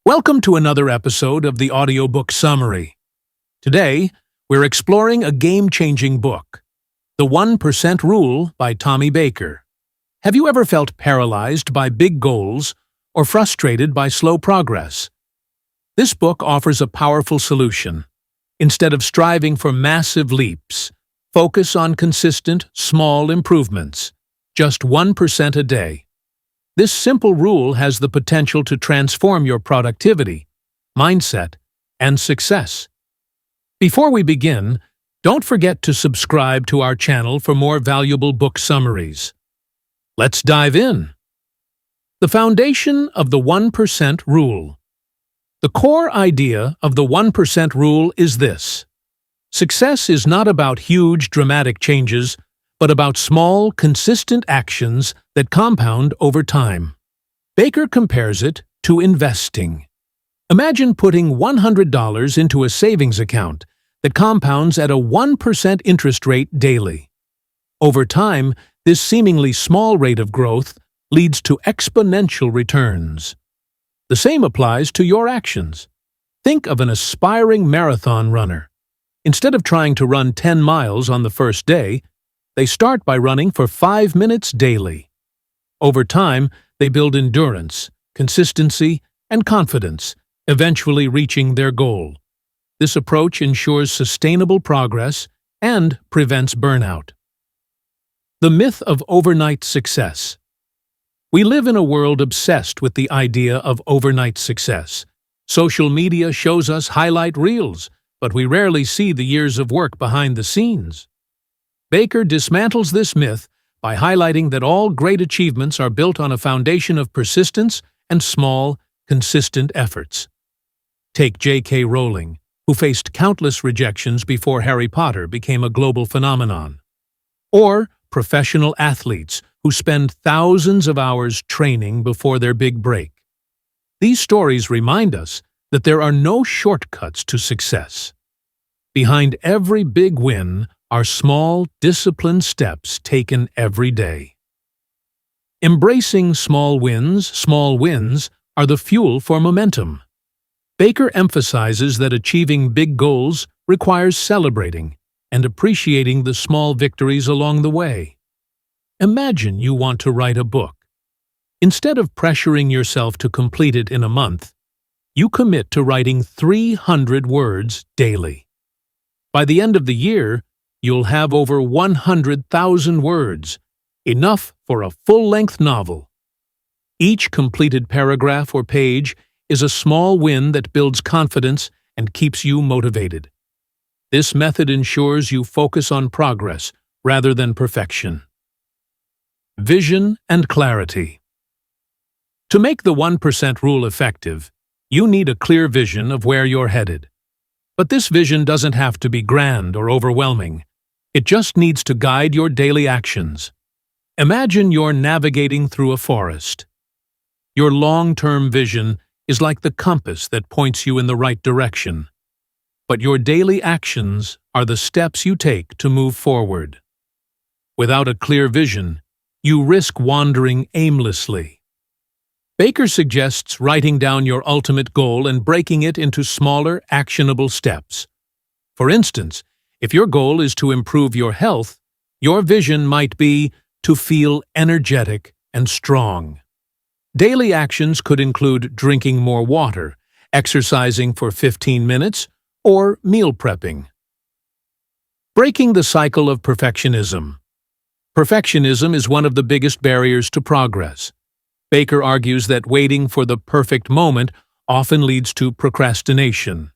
Welcome to another episode of the Audiobook Summary. Today, we're exploring a game-changing book, The 1% Rule by Tommy Baker. Have you ever felt paralyzed by big goals or frustrated by slow progress? This book offers a powerful solution. Instead of striving for massive leaps, focus on consistent, small improvements, just 1% a day. This simple rule has the potential to transform your productivity, mindset, and success. Before we begin, don't forget to subscribe to our channel for more valuable book summaries. Let's dive in. The foundation of the 1% rule. The core idea of the 1% rule is this: success is not about huge, dramatic changes, but about small, consistent actions that compound over time. Baker compares it to investing. Imagine putting $100 into a savings account that compounds at a 1% interest rate daily. Over time, this seemingly small rate of growth leads to exponential returns. The same applies to your actions. Think of an aspiring marathon runner. Instead of trying to run 10 miles on the first day, they start by running for 5 minutes daily. Over time, they build endurance, consistency, and confidence, eventually reaching their goal. This approach ensures sustainable progress and prevents burnout. The myth of overnight success. We live in a world obsessed with the idea of overnight success. Social media shows us highlight reels, but we rarely see the years of work behind the scenes. Baker dismantles this myth by highlighting that all great achievements are built on a foundation of persistence and small, consistent efforts. Take J.K. Rowling, who faced countless rejections before Harry Potter became a global phenomenon. Or professional athletes who spend thousands of hours training before their big break. These stories remind us that there are no shortcuts to success. Behind every big win are small, disciplined steps taken every day. Embracing small wins are the fuel for momentum. Baker emphasizes that achieving big goals requires celebrating and appreciating the small victories along the way. Imagine you want to write a book. Instead of pressuring yourself to complete it in a month, you commit to writing 300 words daily. By the end of the year, you'll have over 100,000 words, enough for a full-length novel. Each completed paragraph or page is a small win that builds confidence and keeps you motivated. This method ensures you focus on progress rather than perfection. Vision and clarity. To make the 1% rule effective, you need a clear vision of where you're headed. But this vision doesn't have to be grand or overwhelming. It just needs to guide your daily actions. Imagine you're navigating through a forest. Your long-term vision is like the compass that points you in the right direction. But your daily actions are the steps you take to move forward. Without a clear vision, you risk wandering aimlessly. Baker suggests writing down your ultimate goal and breaking it into smaller, actionable steps. For instance, if your goal is to improve your health, your vision might be to feel energetic and strong. Daily actions could include drinking more water, exercising for 15 minutes, or meal prepping. Breaking the cycle of perfectionism. Perfectionism is one of the biggest barriers to progress. Baker argues that waiting for the perfect moment often leads to procrastination.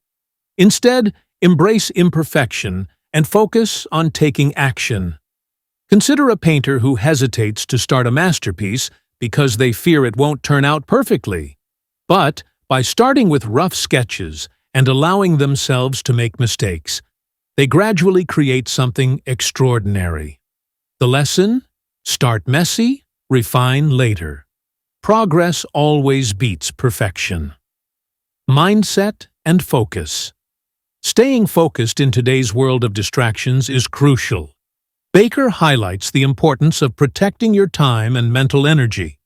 Instead, embrace imperfection and focus on taking action. Consider a painter who hesitates to start a masterpiece because they fear it won't turn out perfectly. But by starting with rough sketches and allowing themselves to make mistakes, they gradually create something extraordinary. The lesson? Start messy, refine later. Progress always beats perfection. Mindset and focus. Staying focused in today's world of distractions is crucial. Baker highlights the importance of protecting your time and mental energy.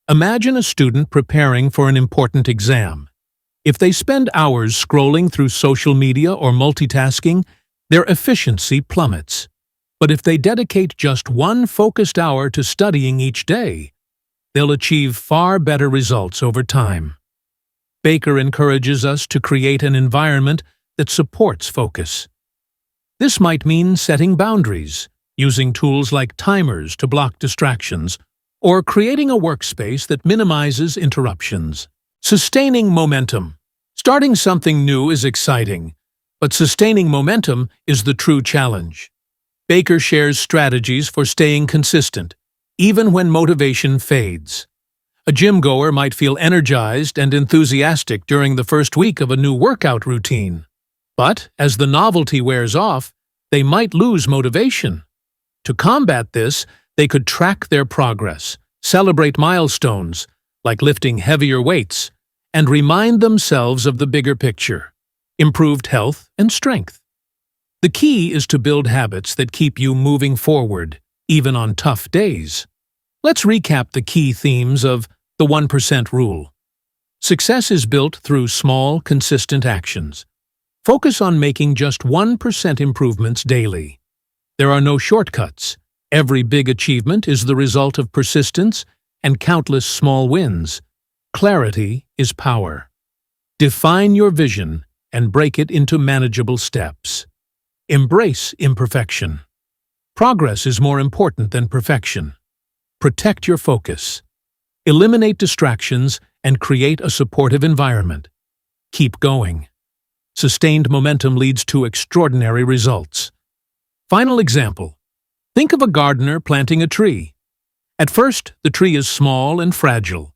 Imagine a student preparing for an important exam. If they spend hours scrolling through social media or multitasking, their efficiency plummets. But if they dedicate just one focused hour to studying each day, they'll achieve far better results over time. Baker encourages us to create an environment that supports focus. This might mean setting boundaries, using tools like timers to block distractions, or creating a workspace that minimizes interruptions. Sustaining momentum. Starting something new is exciting, but sustaining momentum is the true challenge. Baker shares strategies for staying consistent, even when motivation fades. A gym-goer might feel energized and enthusiastic during the first week of a new workout routine. But as the novelty wears off, they might lose motivation. To combat this, they could track their progress, celebrate milestones, like lifting heavier weights, and remind themselves of the bigger picture: improved health and strength. The key is to build habits that keep you moving forward, even on tough days. Let's recap the key themes of the 1% rule. Success is built through small, consistent actions. Focus on making just 1% improvements daily. There are no shortcuts. Every big achievement is the result of persistence and countless small wins. Clarity is power. Define your vision and break it into manageable steps. Embrace imperfection. Progress is more important than perfection. Protect your focus. Eliminate distractions and create a supportive environment. Keep going. Sustained momentum leads to extraordinary results. Final example. Think of a gardener planting a tree. At first, the tree is small and fragile.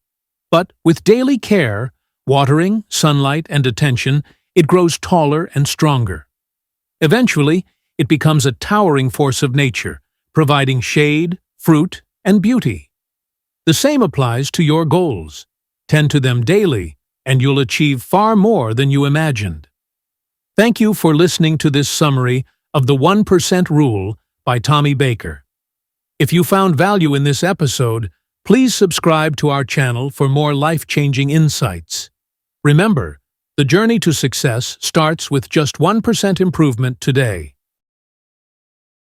But with daily care, watering, sunlight, and attention, it grows taller and stronger. Eventually, it becomes a towering force of nature, providing shade, fruit, and beauty. The same applies to your goals. Tend to them daily, and you'll achieve far more than you imagined. Thank you for listening to this summary of the 1% Rule by Tommy Baker. If you found value in this episode, please subscribe to our channel for more life-changing insights. Remember, the journey to success starts with just 1% improvement today.